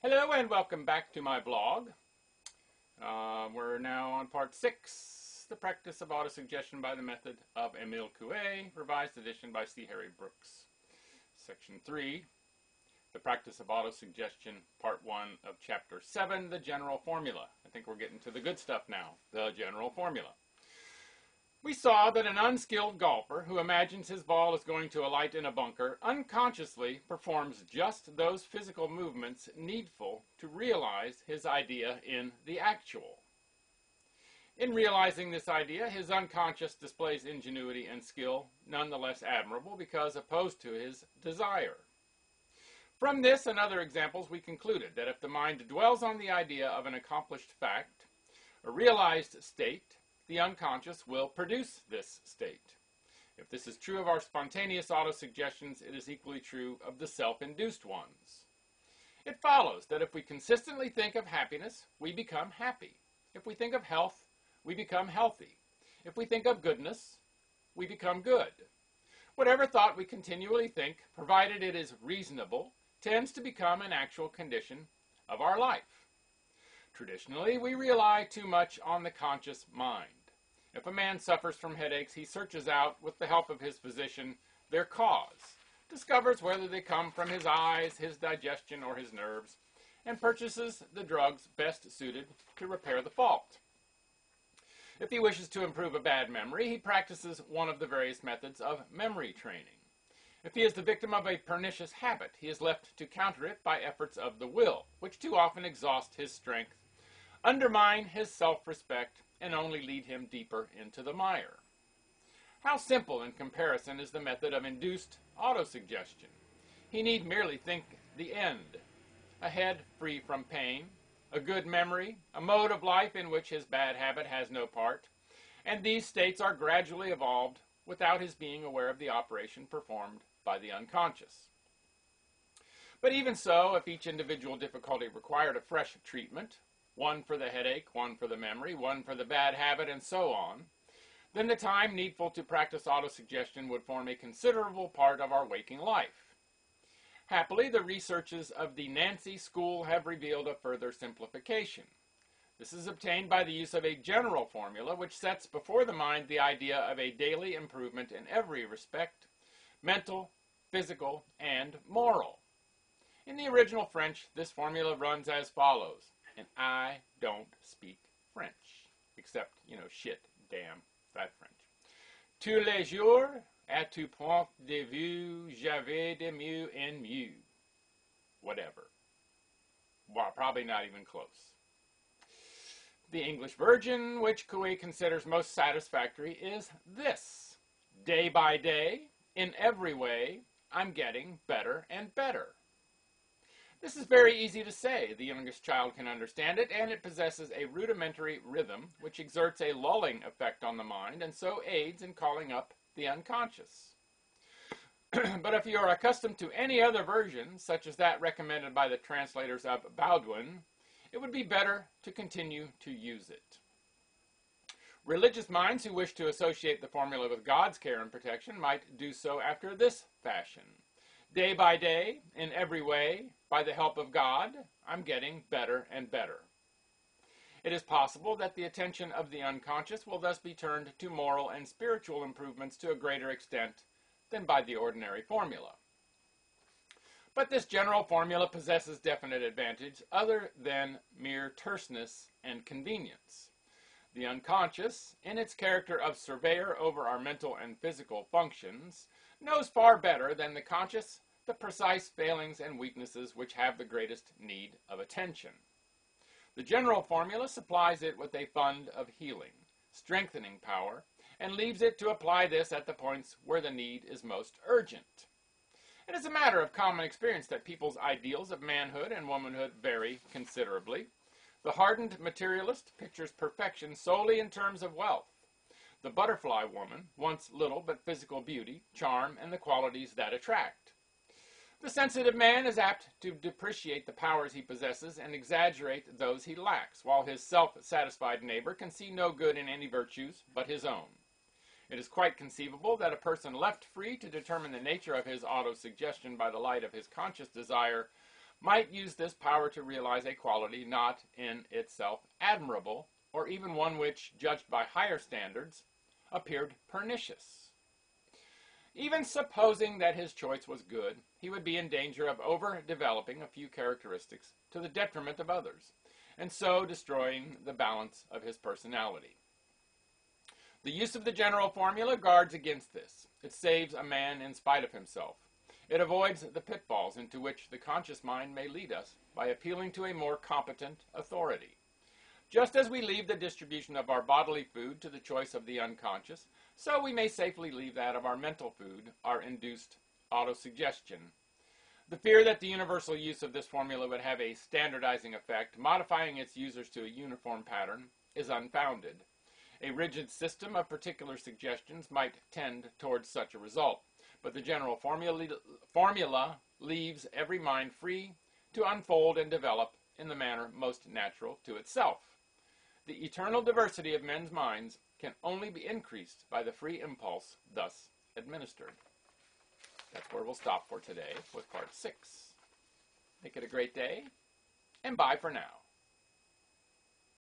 Hello and welcome back to my blog. We're now on part 6, The Practice of Autosuggestion by the Method of Emile Coue, revised edition by C. Harry Brooks. Section 3, The Practice of Autosuggestion, part 1 of chapter 7, The General Formula. I think we're getting to the good stuff now, the general formula. We saw that an unskilled golfer who imagines his ball is going to alight in a bunker unconsciously performs just those physical movements needful to realize his idea in the actual. In realizing this idea, his unconscious displays ingenuity and skill, nonetheless admirable because opposed to his desire. From this and other examples, we concluded that if the mind dwells on the idea of an accomplished fact, a realized state, the unconscious will produce this state. If this is true of our spontaneous autosuggestions, it is equally true of the self-induced ones. It follows that if we consistently think of happiness, we become happy. If we think of health, we become healthy. If we think of goodness, we become good. Whatever thought we continually think, provided it is reasonable, tends to become an actual condition of our life. Traditionally, we rely too much on the conscious mind. If a man suffers from headaches, he searches out, with the help of his physician, their cause, discovers whether they come from his eyes, his digestion, or his nerves, and purchases the drugs best suited to repair the fault. If he wishes to improve a bad memory, he practices one of the various methods of memory training. If he is the victim of a pernicious habit, he is left to counter it by efforts of the will, which too often exhaust his strength, undermine his self-respect, and only lead him deeper into the mire. How simple in comparison is the method of induced autosuggestion. He need merely think the end, a head free from pain, a good memory, a mode of life in which his bad habit has no part, and these states are gradually evolved without his being aware of the operation performed by the unconscious. But even so, if each individual difficulty required a fresh treatment, one for the headache, one for the memory, one for the bad habit, and so on, then the time needful to practice autosuggestion would form a considerable part of our waking life. Happily, the researches of the Nancy School have revealed a further simplification. This is obtained by the use of a general formula which sets before the mind the idea of a daily improvement in every respect, mental, physical, and moral. In the original French, this formula runs as follows. And I don't speak French, except, shit, damn, that French. Tous les jours, à tout point de vue, j'avais de mieux en mieux. Whatever. Well, probably not even close. The English version, which Coue considers most satisfactory, is this. Day by day, in every way, I'm getting better and better. This is very easy to say. The youngest child can understand it, and it possesses a rudimentary rhythm which exerts a lulling effect on the mind and so aids in calling up the unconscious. But if you are accustomed to any other version, such as that recommended by the translators of Baudouin, it would be better to continue to use it. Religious minds who wish to associate the formula with God's care and protection might do so after this fashion. Day by day, in every way, by the help of God, I'm getting better and better. It is possible that the attention of the unconscious will thus be turned to moral and spiritual improvements to a greater extent than by the ordinary formula. But this general formula possesses definite advantage other than mere terseness and convenience. The unconscious, in its character of surveyor over our mental and physical functions, knows far better than the conscious the precise failings and weaknesses which have the greatest need of attention. The general formula supplies it with a fund of healing, strengthening power, and leaves it to apply this at the points where the need is most urgent. It is a matter of common experience that people's ideals of manhood and womanhood vary considerably. The hardened materialist pictures perfection solely in terms of wealth. The butterfly woman wants little but physical beauty, charm, and the qualities that attract. The sensitive man is apt to depreciate the powers he possesses and exaggerate those he lacks, while his self-satisfied neighbor can see no good in any virtues but his own. It is quite conceivable that a person left free to determine the nature of his autosuggestion by the light of his conscious desire might use this power to realize a quality not in itself admirable, or even one which, judged by higher standards, appeared pernicious. Even supposing that his choice was good, he would be in danger of overdeveloping a few characteristics to the detriment of others, and so destroying the balance of his personality. The use of the general formula guards against this. It saves a man in spite of himself. It avoids the pitfalls into which the conscious mind may lead us by appealing to a more competent authority. Just as we leave the distribution of our bodily food to the choice of the unconscious, so we may safely leave that of our mental food, our induced autosuggestion. The fear that the universal use of this formula would have a standardizing effect, modifying its users to a uniform pattern, is unfounded. A rigid system of particular suggestions might tend towards such a result, but the general formula leaves every mind free to unfold and develop in the manner most natural to itself. The eternal diversity of men's minds can only be increased by the free impulse thus administered. That's where we'll stop for today with part 6. Make it a great day, and bye for now.